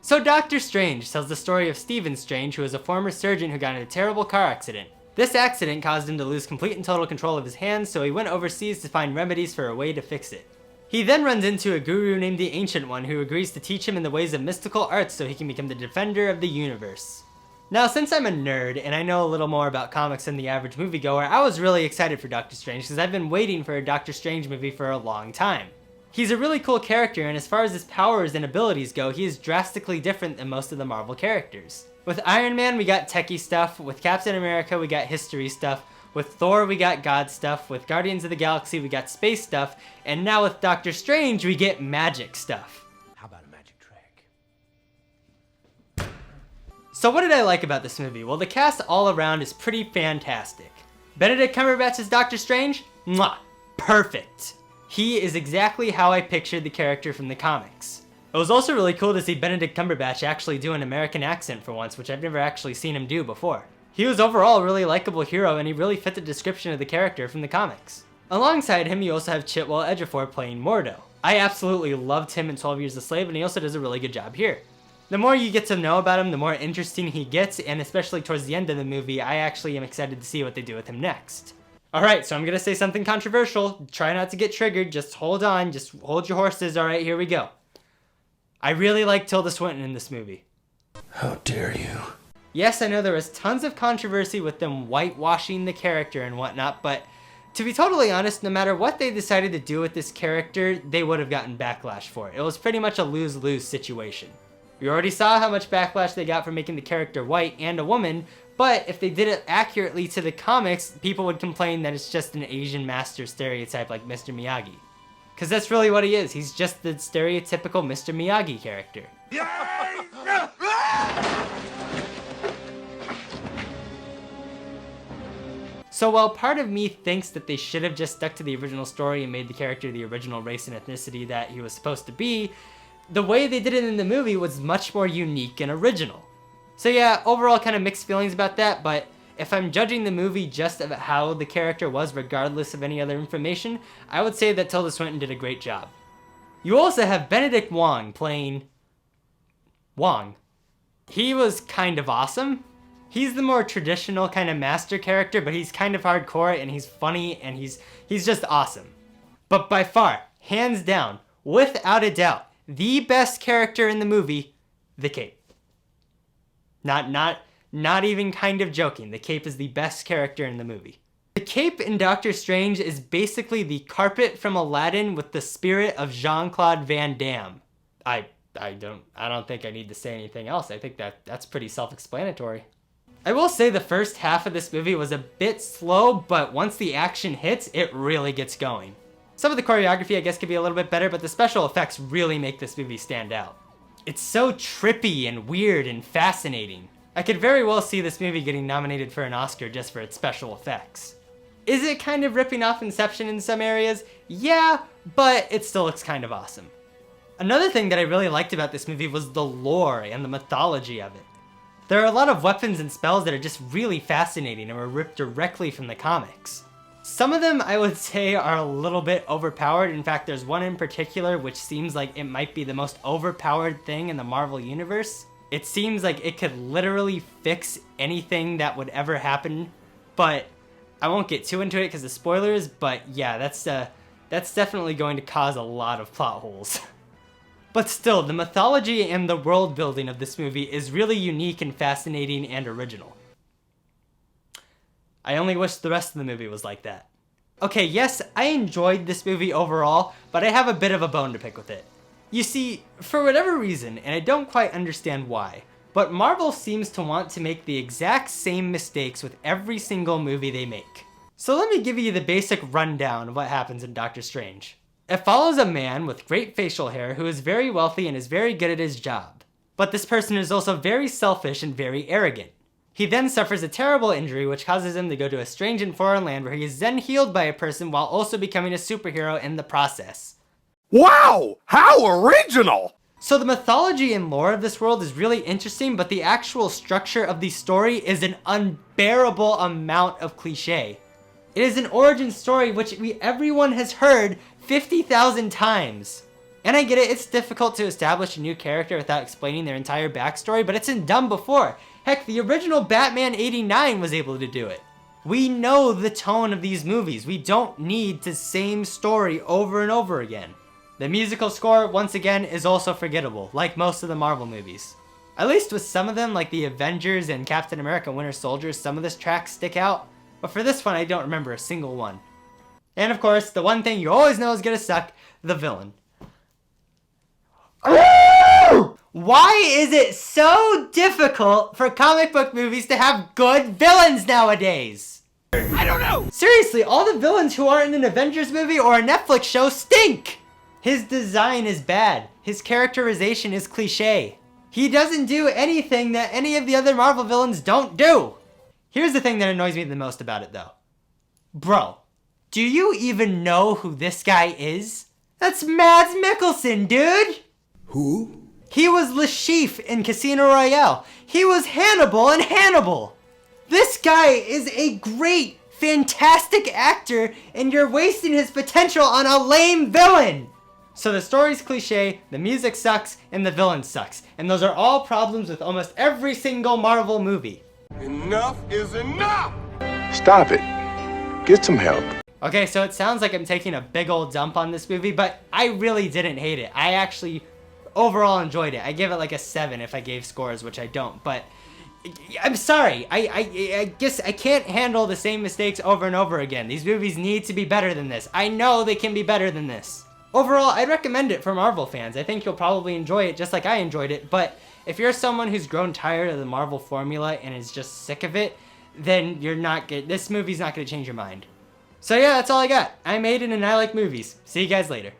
So Doctor Strange tells the story of Stephen Strange, who is a former surgeon who got in a terrible car accident. This accident caused him to lose complete and total control of his hands, so he went overseas to find remedies for a way to fix it. He then runs into a guru named the Ancient One who agrees to teach him in the ways of mystical arts so he can become the defender of the universe. Now, since I'm a nerd and I know a little more about comics than the average moviegoer, I was really excited for Doctor Strange because I've been waiting for a Doctor Strange movie for a long time. He's a really cool character, and as far as his powers and abilities go, he is drastically different than most of the Marvel characters. With Iron Man, we got techie stuff. With Captain America, we got history stuff. With Thor, we got God stuff. With Guardians of the Galaxy, we got space stuff. And now with Doctor Strange, we get magic stuff. How about a magic trick? So what did I like about this movie? Well, the cast all around is pretty fantastic. Benedict Cumberbatch as Doctor Strange? Mwah! Perfect! He is exactly how I pictured the character from the comics. It was also really cool to see Benedict Cumberbatch actually do an American accent for once, which I've never actually seen him do before. He was overall a really likable hero, and he really fit the description of the character from the comics. Alongside him, you also have Chiwetel Ejiofor playing Mordo. I absolutely loved him in 12 Years a Slave, and he also does a really good job here. The more you get to know about him, the more interesting he gets, and especially towards the end of the movie, I actually am excited to see what they do with him next. Alright, so I'm gonna say something controversial. Try not to get triggered, just hold on, just hold your horses. Alright, here we go. I really like Tilda Swinton in this movie. How dare you? Yes, I know there was tons of controversy with them whitewashing the character and whatnot, but to be totally honest, no matter what they decided to do with this character, they would have gotten backlash for it. It was pretty much a lose-lose situation. We already saw how much backlash they got for making the character white and a woman, but if they did it accurately to the comics, people would complain that it's just an Asian master stereotype like Mr. Miyagi. Because that's really what he is. He's just the stereotypical Mr. Miyagi character. So while part of me thinks that they should have just stuck to the original story and made the character the original race and ethnicity that he was supposed to be, the way they did it in the movie was much more unique and original. So yeah, overall kind of mixed feelings about that, but if I'm judging the movie just about how the character was regardless of any other information, I would say that Tilda Swinton did a great job. You also have Benedict Wong playing Wong. He was kind of awesome. He's the more traditional kind of master character, but he's kind of hardcore and he's funny and he's just awesome. But by far, hands down, without a doubt, the best character in the movie, the Cape. Not even kind of joking. The Cape is the best character in the movie. The Cape in Doctor Strange is basically the carpet from Aladdin with the spirit of Jean-Claude Van Damme. I don't think I need to say anything else. I think that's pretty self-explanatory. I will say the first half of this movie was a bit slow, but once the action hits, it really gets going. Some of the choreography I guess could be a little bit better, but the special effects really make this movie stand out. It's so trippy and weird and fascinating. I could very well see this movie getting nominated for an Oscar just for its special effects. Is it kind of ripping off Inception in some areas? Yeah, but it still looks kind of awesome. Another thing that I really liked about this movie was the lore and the mythology of it. There are a lot of weapons and spells that are just really fascinating and were ripped directly from the comics. Some of them I would say are a little bit overpowered. In fact, there's one in particular which seems like it might be the most overpowered thing in the Marvel Universe. It seems like it could literally fix anything that would ever happen, but I won't get too into it because of spoilers, but yeah, that's definitely going to cause a lot of plot holes. But still, the mythology and the world building of this movie is really unique and fascinating and original. I only wish the rest of the movie was like that. Okay, yes, I enjoyed this movie overall, but I have a bit of a bone to pick with it. You see, for whatever reason, and I don't quite understand why, but Marvel seems to want to make the exact same mistakes with every single movie they make. So let me give you the basic rundown of what happens in Doctor Strange. It follows a man with great facial hair who is very wealthy and is very good at his job. But this person is also very selfish and very arrogant. He then suffers a terrible injury which causes him to go to a strange and foreign land where he is then healed by a person while also becoming a superhero in the process. Wow! How original! So the mythology and lore of this world is really interesting, but the actual structure of the story is an unbearable amount of cliche. It is an origin story which everyone has heard 50,000 times. And I get it, it's difficult to establish a new character without explaining their entire backstory, but it's been done before. Heck, the original Batman '89 was able to do it. We know the tone of these movies. We don't need the same story over and over again. The musical score, once again, is also forgettable, like most of the Marvel movies. At least with some of them, like the Avengers and Captain America Winter Soldier, some of the tracks stick out. But for this one, I don't remember a single one. And of course, the one thing you always know is gonna suck, the villain. Why is it so difficult for comic book movies to have good villains nowadays? I don't know! Seriously, all the villains who aren't in an Avengers movie or a Netflix show stink! His design is bad. His characterization is cliche. He doesn't do anything that any of the other Marvel villains don't do. Here's the thing that annoys me the most about it though. Bro, do you even know who this guy is? That's Mads Mikkelsen, dude! Who? He was Le Chiffre in Casino Royale. He was Hannibal in Hannibal. This guy is a great, fantastic actor, and you're wasting his potential on a lame villain. So the story's cliche, the music sucks, and the villain sucks. And those are all problems with almost every single Marvel movie. Enough is enough! Stop it. Get some help. Okay, so it sounds like I'm taking a big old dump on this movie, but I really didn't hate it. I actually overall enjoyed it. I give it like a 7 if I gave scores, which I don't, but I'm sorry. I guess I can't handle the same mistakes over and over again. These movies need to be better than this. I know they can be better than this. Overall, I'd recommend it for Marvel fans. I think you'll probably enjoy it just like I enjoyed it, but if you're someone who's grown tired of the Marvel formula and is just sick of it, then you're not good. This movie's not going to change your mind. So yeah, that's all I got. I'm Aiden and I like movies. See you guys later.